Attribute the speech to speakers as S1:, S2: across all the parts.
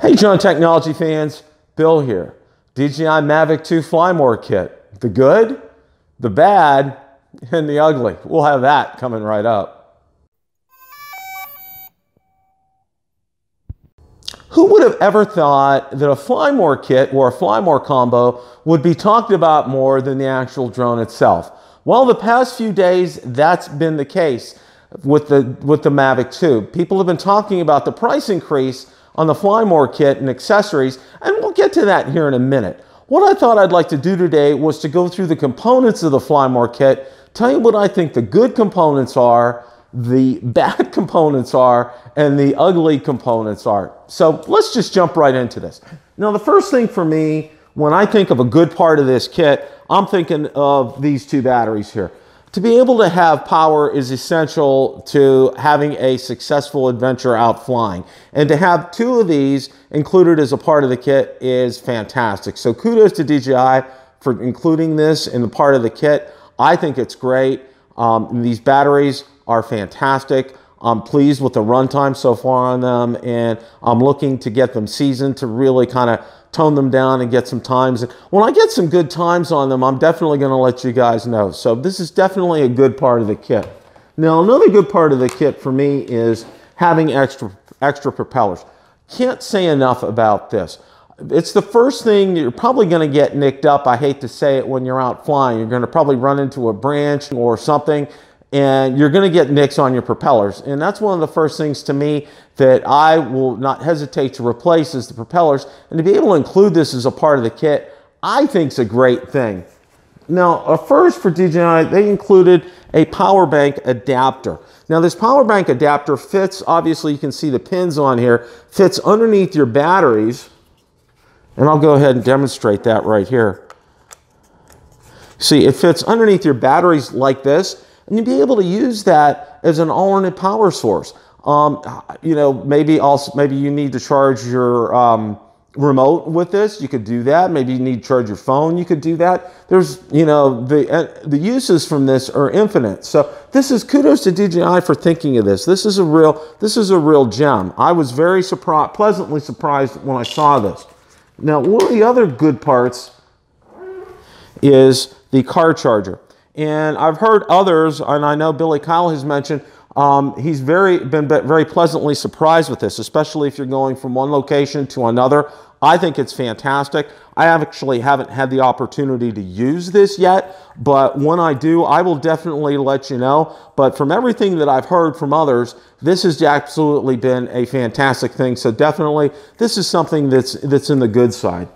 S1: Hey John Technology fans, Bill here. DJI Mavic 2 Fly More Kit. The good, the bad, and the ugly. We'll have that coming right up. Who would have ever thought that a Fly More kit or a Fly More combo would be talked about more than the actual drone itself? Well, the past few days, that's been the case with the Mavic 2. People have been talking about the price increase on the Fly More kit and accessories, and we'll get to that here in a minute. What I thought I'd like to do today was to go through the components of the Fly More kit, tell you what I think the good components are, the bad components are, and the ugly components are. So let's just jump right into this. Now, the first thing for me, when I think of a good part of this kit, I'm thinking of these two batteries here. To be able to have power is essential to having a successful adventure out flying. And to have two of these included as a part of the kit is fantastic. So kudos to DJI for including this in the part of the kit. I think it's great. These batteries are fantastic. I'm pleased with the runtime so far on them, and I'm looking to get them seasoned to really kind of tone them down and get some times. And when I get some good times on them, I'm definitely going to let you guys know. So this is definitely a good part of the kit. Now, another good part of the kit for me is having extra propellers. Can't say enough about this. It's the first thing you're probably going to get nicked up. I hate to say it when you're out flying. You're going to probably run into a branch or something, and you're going to get nicks on your propellers. And that's one of the first things to me that I will not hesitate to replace is the propellers. And to be able to include this as a part of the kit, I think is a great thing. Now, first for DJI, they included a power bank adapter. Now, this power bank adapter fits, obviously you can see the pins on here, fits underneath your batteries. And I'll go ahead and demonstrate that right here. See, it fits underneath your batteries like this. And you'll be able to use that as an alternate power source. You know, maybe you need to charge your remote with this. You could do that. Maybe you need to charge your phone. You could do that. There's, you know, the uses from this are infinite. So this is kudos to DJI for thinking of this. This is a real gem. I was very pleasantly surprised when I saw this. Now, one of the other good parts is the car charger. And I've heard others, and I know Billy Kyle has mentioned, he's been very pleasantly surprised with this, especially if you're going from one location to another. I think it's fantastic. I actually haven't had the opportunity to use this yet, but when I do, I will definitely let you know. But from everything that I've heard from others, this has absolutely been a fantastic thing. So definitely, this is something that's in the good side.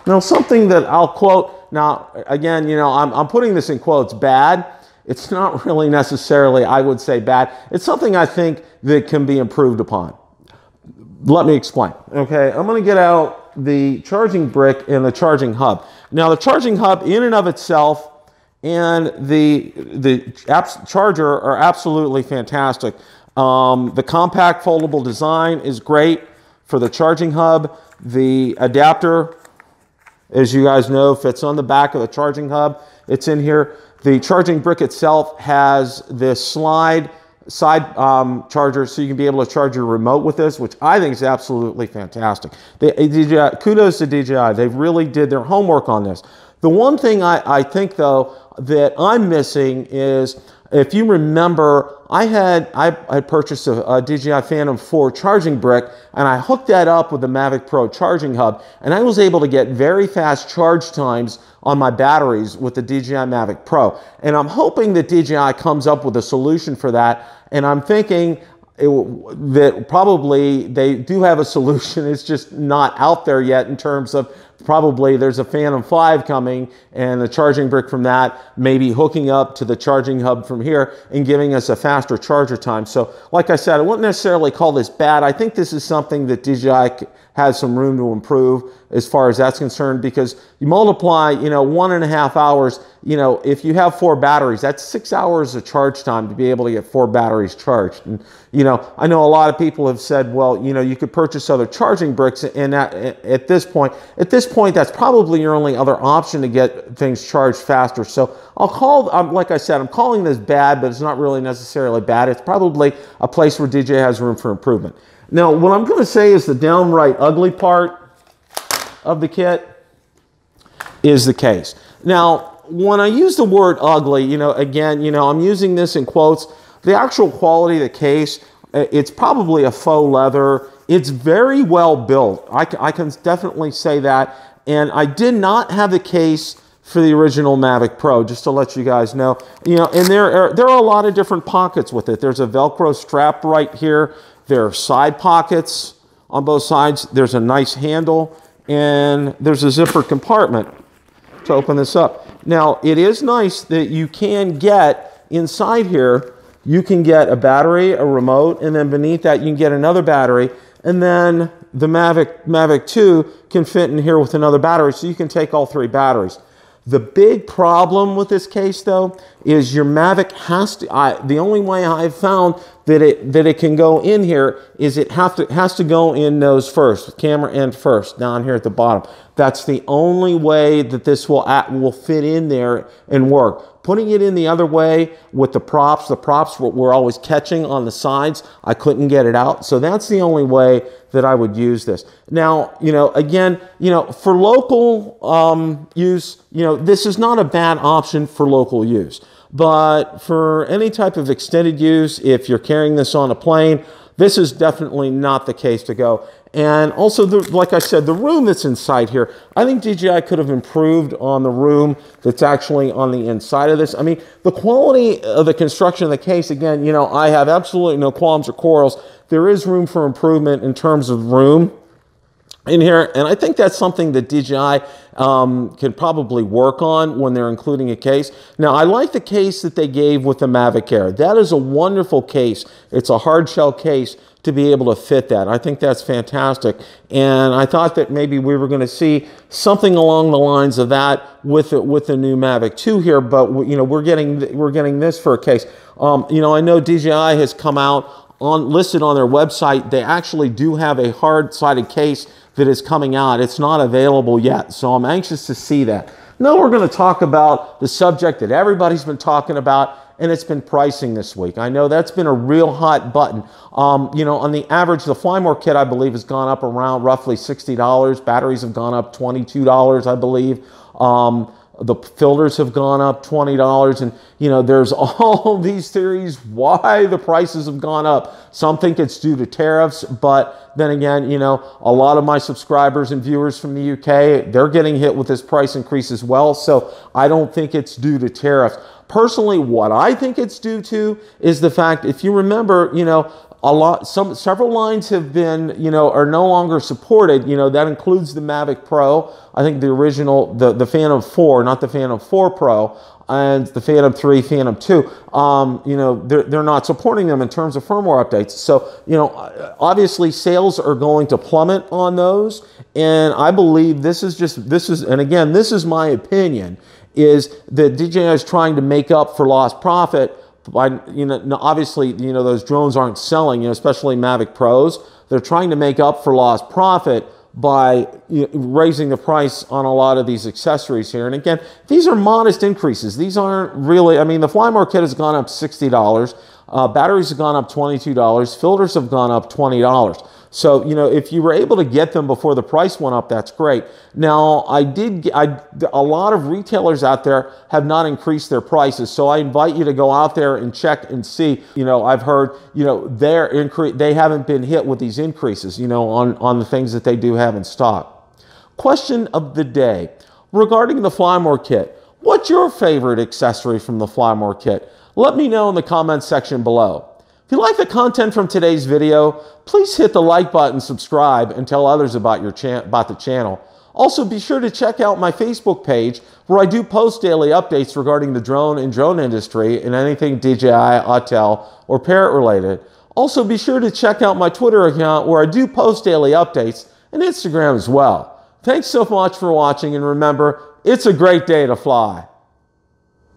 S1: Now, something that I'll quote. Now, again, you know, I'm putting this in quotes, bad. It's not really necessarily, I would say, bad. It's something I think that can be improved upon. Let me explain. Okay, I'm going to get out the charging brick and the charging hub. Now, the charging hub in and of itself and the charger are absolutely fantastic. The compact foldable design is great for the charging hub. The adapter, as you guys know, fits on the back of the charging hub. It's in here. The charging brick itself has this side charger, so you can be able to charge your remote with this, which I think is absolutely fantastic. Kudos to DJI. They really did their homework on this. The one thing I think, though, that I'm missing is, if you remember, I purchased a DJI Phantom 4 charging brick, and I hooked that up with the Mavic Pro charging hub, and I was able to get very fast charge times on my batteries with the DJI Mavic Pro. And I'm hoping that DJI comes up with a solution for that, and I'm thinking that probably they do have a solution. It's just not out there yet in terms of probably there's a Phantom 5 coming and the charging brick from that maybe hooking up to the charging hub from here and giving us a faster charger time. So like I said, I wouldn't necessarily call this bad. I think this is something that DJI has some room to improve as far as that's concerned, because you multiply, you know, 1.5 hours, you know, if you have 4 batteries, that's 6 hours of charge time to be able to get 4 batteries charged. And, you know, I know a lot of people have said, well, you know, you could purchase other charging bricks, and that, at this point, that's probably your only other option to get things charged faster. So I'll call, like I said, I'm calling this bad, but it's not really necessarily bad. It's probably a place where DJI has room for improvement. Now, what I'm going to say is the downright ugly part of the kit is the case. Now, when I use the word ugly, you know, again, you know, I'm using this in quotes. The actual quality of the case, it's probably a faux leather. It's very well built. I can definitely say that. And I did not have the case for the original Mavic Pro, just to let you guys know. You know, and there are a lot of different pockets with it. There's a Velcro strap right here. There are side pockets on both sides. There's a nice handle, and there's a zipper compartment to open this up. Now, it is nice that you can get inside here, you can get a battery, a remote, and then beneath that you can get another battery, and then the Mavic 2 can fit in here with another battery, so you can take all 3 batteries. The big problem with this case, though, is your Mavic has to, the only way I've found that it can go in here is it has to go in nose first, camera end first, down here at the bottom. That's the only way that this will fit in there and work. Putting it in the other way with the props were always catching on the sides. I couldn't get it out. So that's the only way that I would use this. Now, you know, again, you know, for local use, you know, this is not a bad option for local use. But for any type of extended use, if you're carrying this on a plane, this is definitely not the case to go. And also, like I said, the room that's inside here, I think DJI could have improved on the room that's actually on the inside of this. I mean, the quality of the construction of the case, again, you know, I have absolutely no qualms or quarrels. There is room for improvement in terms of room in here, and I think that's something that DJI can probably work on when they're including a case. Now, I like the case that they gave with the Mavic Air. That is a wonderful case. It's a hard shell case to be able to fit that. I think that's fantastic, and I thought that maybe we were going to see something along the lines of that with the new Mavic 2 here. But you know, we're getting this for a case. You know, I know DJI has come out listed on their website. They actually do have a hard-sided case that is coming out. It's not available yet, so I'm anxious to see that. Now we're going to talk about the subject that everybody's been talking about, and it's been pricing this week. I know that's been a real hot button. You know, on the average, the Flymore kit, I believe, has gone up around roughly $60. Batteries have gone up $22, I believe. The filters have gone up $20, and you know, there's all these theories why the prices have gone up. Some think it's due to tariffs, but then again, you know, a lot of my subscribers and viewers from the UK, they're getting hit with this price increase as well, so I don't think it's due to tariffs. Personally, what I think it's due to is the fact, if you remember, you know, several lines have been, you know, are no longer supported. You know, that includes the Mavic Pro. I think the original, the Phantom 4, not the Phantom 4 Pro, and the Phantom 3, Phantom 2. You know, they're not supporting them in terms of firmware updates. So, you know, obviously sales are going to plummet on those. And I believe this is, and again, this is my opinion, is that DJI is trying to make up for lost profit by, you know, obviously, you know, those drones aren't selling, you know, especially Mavic Pros. They're trying to make up for lost profit by, you know, raising the price on a lot of these accessories here. And again, these are modest increases. These aren't really, I mean, the Flymore kit has gone up $60. Batteries have gone up $22. Filters have gone up $20. So, you know, if you were able to get them before the price went up, that's great. Now, a lot of retailers out there have not increased their prices. So I invite you to go out there and check and see. You know, I've heard, you know, they haven't been hit with these increases, you know, on the things that they do have in stock. Question of the day. Regarding the Flymore kit, what's your favorite accessory from the Flymore kit? Let me know in the comments section below. If you like the content from today's video, please hit the like button, subscribe, and tell others about the channel. Also, be sure to check out my Facebook page, where I do post daily updates regarding the drone and drone industry and anything DJI, Autel, or Parrot related. Also, be sure to check out my Twitter account, where I do post daily updates, and Instagram as well. Thanks so much for watching, and remember, it's a great day to fly.